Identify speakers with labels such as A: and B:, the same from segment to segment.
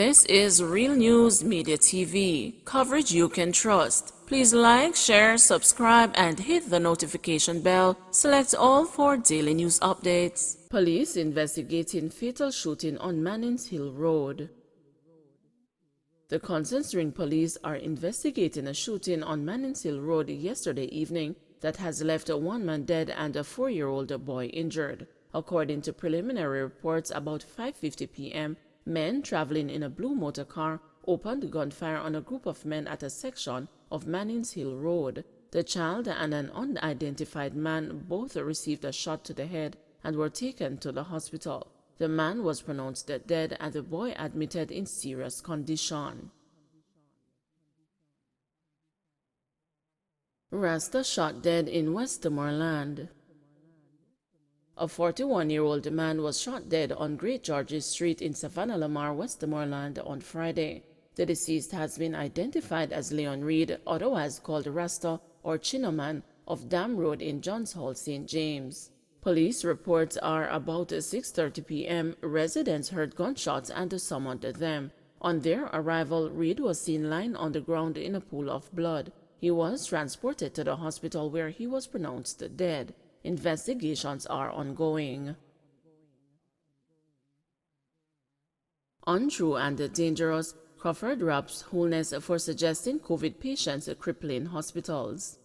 A: This is Real News Media TV, coverage you can trust. Please like, share, subscribe, and hit the notification bell. Select all for daily news updates. Police investigating fatal shooting on Mannings Hill Road. The Consent Ring police are investigating a shooting on Mannings Hill Road yesterday evening that has left one man dead and a 4-year-old boy injured. According to preliminary reports, about 5:50 p.m., men traveling in a blue motor car opened gunfire on a group of men at a section of Mannings Hill Road. The child and an unidentified man both received a shot to the head and were taken to the hospital. The man was pronounced dead and the boy admitted in serious condition. Rasta shot dead in Westmoreland. A 41-year-old man was shot dead on Great George's Street in Savannah Lamar, Westmoreland on Friday. The deceased has been identified as Leon Reed, otherwise called Rasta or Chinaman, of Dam Road in Johns Hall, St. James. Police reports are about 6:30 p.m. Residents heard gunshots and summoned them. On their arrival, Reed was seen lying on the ground in a pool of blood. He was transported to the hospital where he was pronounced dead. Investigations are ongoing. Untrue and dangerous, Crawford raps Wholeness for suggesting COVID patients crippling hospitals.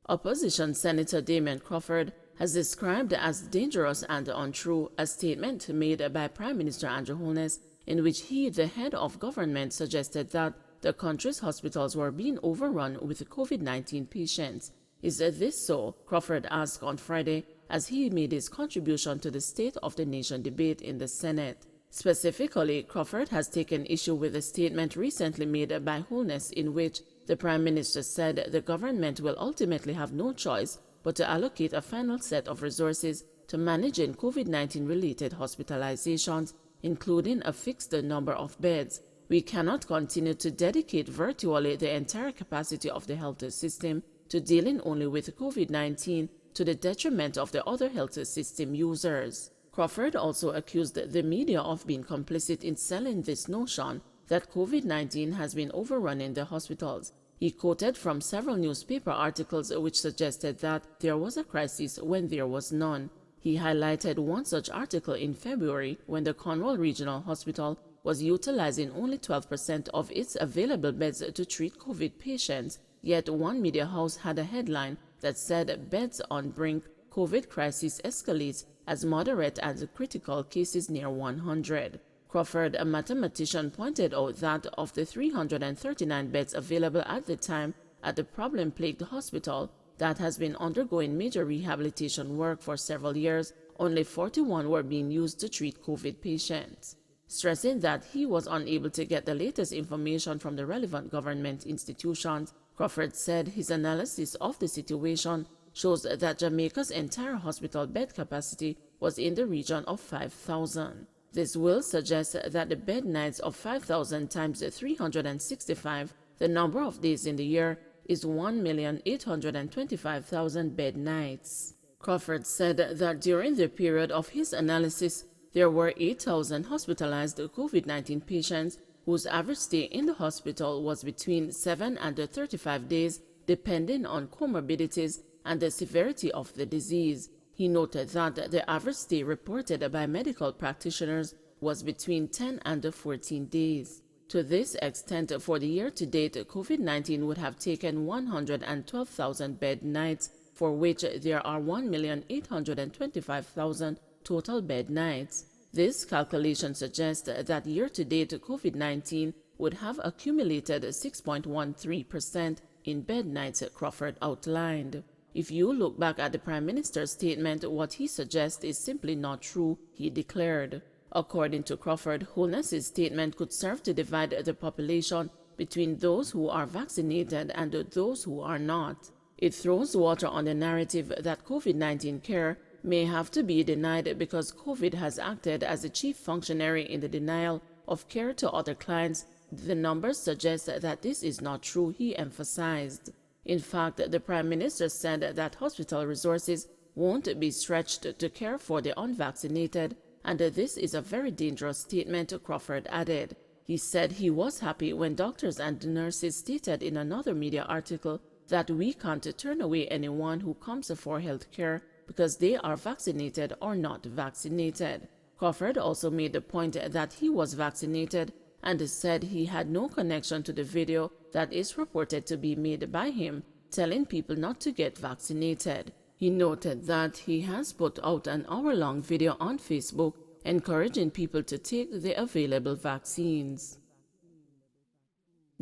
A: Opposition Senator Damian Crawford has described as dangerous and untrue a statement made by Prime Minister Andrew Wholeness in which he, the head of government, suggested that the country's hospitals were being overrun with COVID-19 patients. Is this so? Crawford asked on Friday as he made his contribution to the State of the Nation debate in the Senate. Specifically, Crawford has taken issue with a statement recently made by Wholeness in which the Prime Minister said the government will ultimately have no choice but to allocate a final set of resources to managing COVID-19 related hospitalizations, including a fixed number of beds. We cannot continue to dedicate virtually the entire capacity of the health system to dealing only with COVID-19 to the detriment of the other health system users. Crawford also accused the media of being complicit in selling this notion that COVID-19 has been overrunning the hospitals. He quoted from several newspaper articles which suggested that there was a crisis when there was none. He highlighted one such article in February when the Cornwall Regional Hospital was utilizing only 12% of its available beds to treat COVID patients. Yet one media house had a headline that said beds on brink, COVID crisis escalates as moderate and critical cases near 100. Crawford, a mathematician, pointed out that of the 339 beds available at the time at the problem-plagued hospital that has been undergoing major rehabilitation work for several years, only 41 were being used to treat COVID patients. Stressing that he was unable to get the latest information from the relevant government institutions, Crawford said his analysis of the situation shows that Jamaica's entire hospital bed capacity was in the region of 5,000. This will suggest that the bed nights of 5,000 times 365, the number of days in the year, is 1,825,000 bed nights. Crawford said that during the period of his analysis, there were 8,000 hospitalized COVID-19 patients whose average stay in the hospital was between 7 and 35 days, depending on comorbidities and the severity of the disease. He noted that the average stay reported by medical practitioners was between 10 and 14 days. To this extent, for the year to date, COVID-19 would have taken 112,000 bed nights, for which there are 1,825,000 total bed nights. This calculation suggests that year-to-date COVID-19 would have accumulated 6.13% in bed nights, Crawford outlined. If you look back at the Prime Minister's statement, what he suggests is simply not true, he declared. According to Crawford, Wholeness's statement could serve to divide the population between those who are vaccinated and those who are not. It throws water on the narrative that COVID-19 care may have to be denied because COVID has acted as a chief functionary in the denial of care to other clients. The numbers suggest that this is not true, he emphasized. In fact, the Prime Minister said that hospital resources won't be stretched to care for the unvaccinated and this is a very dangerous statement, Crawford added. He said he was happy when doctors and nurses stated in another media article that we can't turn away anyone who comes for health care because they are vaccinated or not vaccinated. Crawford also made the point that he was vaccinated and said he had no connection to the video that is reported to be made by him telling people not to get vaccinated. He noted that he has put out an hour-long video on Facebook encouraging people to take the available vaccines.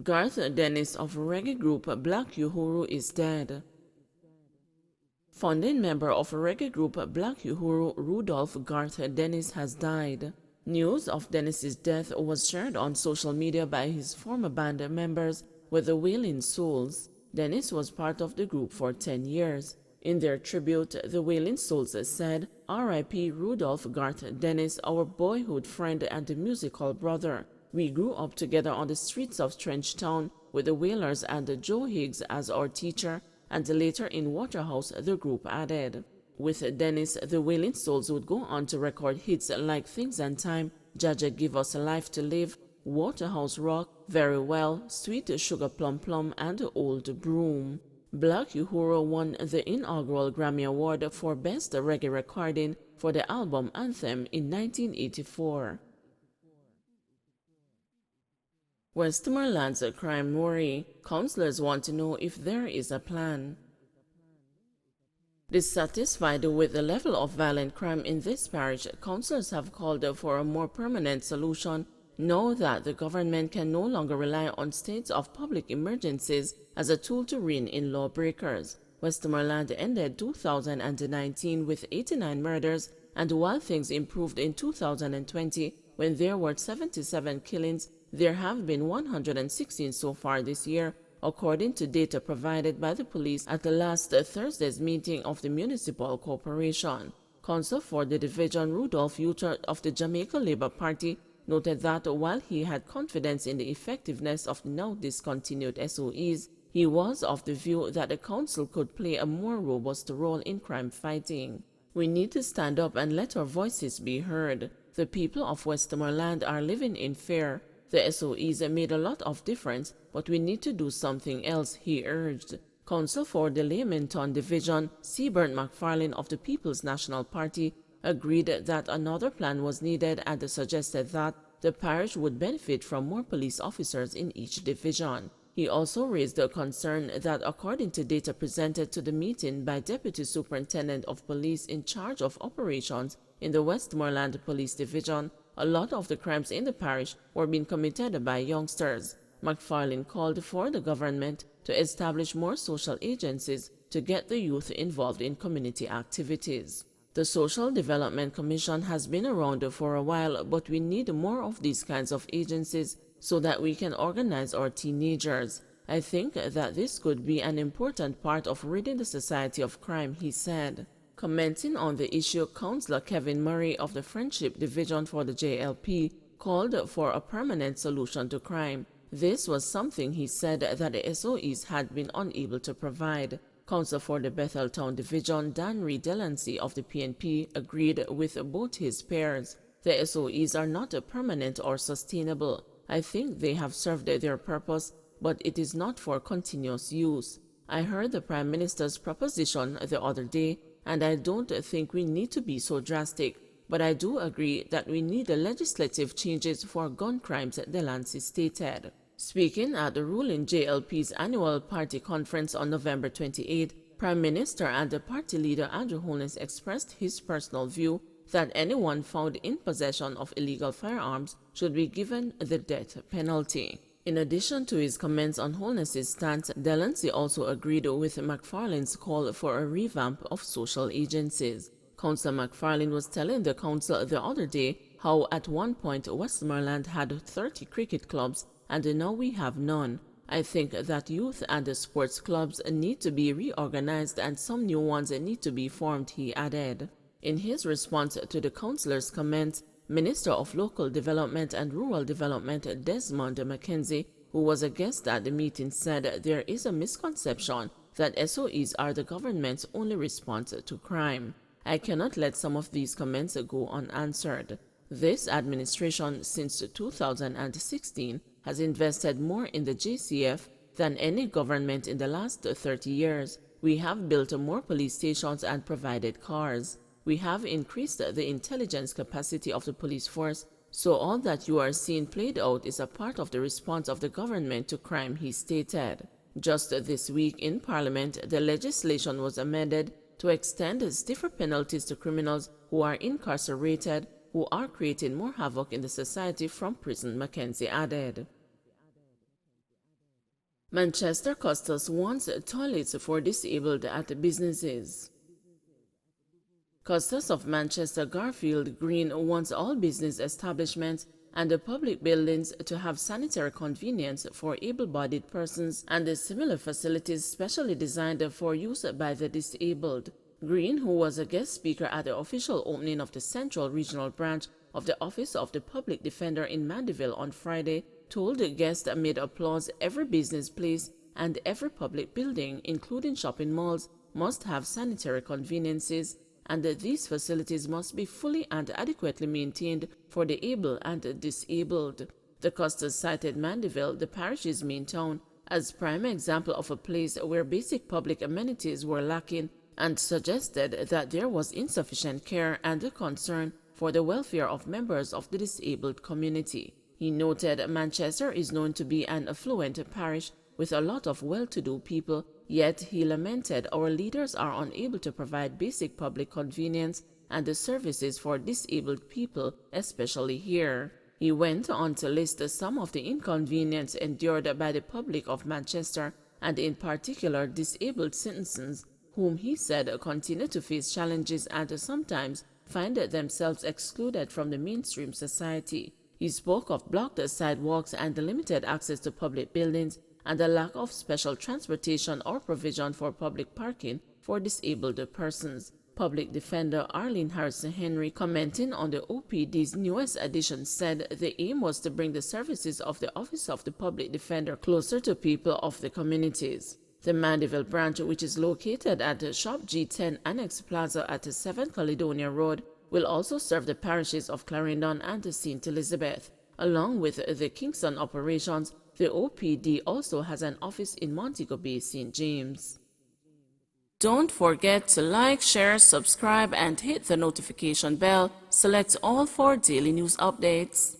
A: Garry Dennis of reggae group Black Uhuru is dead. Founding member of reggae group Black Uhuru, Rudolph Garry Dennis, has died. News of Dennis's death was shared on social media by his former band members with the Wailing Souls. Dennis was part of the group for 10 years. In their tribute, the Wailing Souls said, "R.I.P. Rudolph Garry Dennis, our boyhood friend and musical brother. We grew up together on the streets of Trenchtown with the Wailers and Joe Higgs as our teacher, and later in Waterhouse," the group added. With Dennis, the Wailing Souls would go on to record hits like Things and Time, Jaja Give Us a Life to Live, Waterhouse Rock, Very Well, Sweet Sugar Plum Plum, and Old Broom. Black Uhuru won the inaugural Grammy Award for Best Reggae Recording for the album Anthem in 1984. Westmoreland's crime worry. Councillors want to know if there is a plan. Dissatisfied with the level of violent crime in this parish, councillors have called for a more permanent solution now that the government can no longer rely on states of public emergencies as a tool to rein in lawbreakers. Westmoreland ended 2019 with 89 murders, and while things improved in 2020 when there were 77 killings, there have been 116 so far this year, according to data provided by the police at the last Thursday's meeting of the Municipal Corporation. Counsel for the division, Rudolph Uter of the Jamaica Labour Party, noted that while he had confidence in the effectiveness of the now discontinued SOEs, he was of the view that the council could play a more robust role in crime fighting. "We need to stand up and let our voices be heard. The people of Westmoreland are living in fear. The SOEs made a lot of difference, but we need to do something else," he urged. Counsel for the Leamington Division, Seaburn McFarlane of the People's National Party, agreed that another plan was needed and suggested that the parish would benefit from more police officers in each division. He also raised the concern that according to data presented to the meeting by Deputy Superintendent of Police in charge of operations in the Westmoreland Police Division, a lot of the crimes in the parish were being committed by youngsters. McFarlane called for the government to establish more social agencies to get the youth involved in community activities. The Social Development Commission has been around for a while, but we need more of these kinds of agencies so that we can organize our teenagers. I think that this could be an important part of ridding the society of crime, he said. Commenting on the issue, Councillor Kevin Murray of the Friendship Division for the JLP called for a permanent solution to crime. This was something he said that the SOEs had been unable to provide. Counsel for the Betheltown Division, Dan Reed Delancey of the PNP, agreed with both his peers. The SOEs are not permanent or sustainable. I think they have served their purpose, but it is not for continuous use. I heard the Prime Minister's proposition the other day, and I don't think we need to be so drastic, but I do agree that we need legislative changes for gun crimes, Delancey stated. Speaking at the ruling JLP's annual party conference on November 28, Prime Minister and the party leader Andrew Wholeness expressed his personal view that anyone found in possession of illegal firearms should be given the death penalty. In addition to his comments on Wholeness's stance, Delancey also agreed with McFarlane's call for a revamp of social agencies. Councillor McFarlane was telling the council the other day how at one point Westmoreland had 30 cricket clubs and now we have none. I think that youth and the sports clubs need to be reorganized and some new ones need to be formed, he added. In his response to the councillor's comments, Minister of Local Development and Rural Development Desmond McKenzie, who was a guest at the meeting, said there is a misconception that SOEs are the government's only response to crime. I cannot let some of these comments go unanswered. This administration since 2016 has invested more in the JCF than any government in the last 30 years. We have built more police stations and provided cars. We have increased the intelligence capacity of the police force, so all that you are seeing played out is a part of the response of the government to crime, he stated. Just this week in Parliament, the legislation was amended to extend stiffer penalties to criminals who are incarcerated, who are creating more havoc in the society from prison, Mackenzie added. Manchester Custos wants toilets for disabled at businesses. Custos of Manchester Garfield Green wants all business establishments and the public buildings to have sanitary convenience for able-bodied persons and the similar facilities specially designed for use by the disabled. Green, who was a guest speaker at the official opening of the Central Regional Branch of the Office of the Public Defender in Mandeville on Friday, told guests amid applause every business place and every public building, including shopping malls, must have sanitary conveniences, and that these facilities must be fully and adequately maintained for the able and disabled. The Custos cited Mandeville, the parish's main town, as prime example of a place where basic public amenities were lacking, and suggested that there was insufficient care and concern for the welfare of members of the disabled community. He noted Manchester is known to be an affluent parish with a lot of well-to-do people, yet he lamented our leaders are unable to provide basic public convenience and the services for disabled people, especially here. He went on to list some of the inconvenience endured by the public of Manchester, and in particular disabled citizens, whom he said continue to face challenges and sometimes find themselves excluded from the mainstream society. He spoke of blocked sidewalks and limited access to public buildings and the lack of special transportation or provision for public parking for disabled persons. Public Defender Arlene Harrison Henry, commenting on the OPD's newest addition, said the aim was to bring the services of the Office of the Public Defender closer to people of the communities. The Mandeville branch, which is located at Shop G10 Annex Plaza at 7 Caledonia Road, will also serve the parishes of Clarendon and St. Elizabeth. Along with the Kingston operations, the OPD also has an office in Montego Bay, St. James. Don't forget to like, share, subscribe, and hit the notification bell. Select all for daily news updates.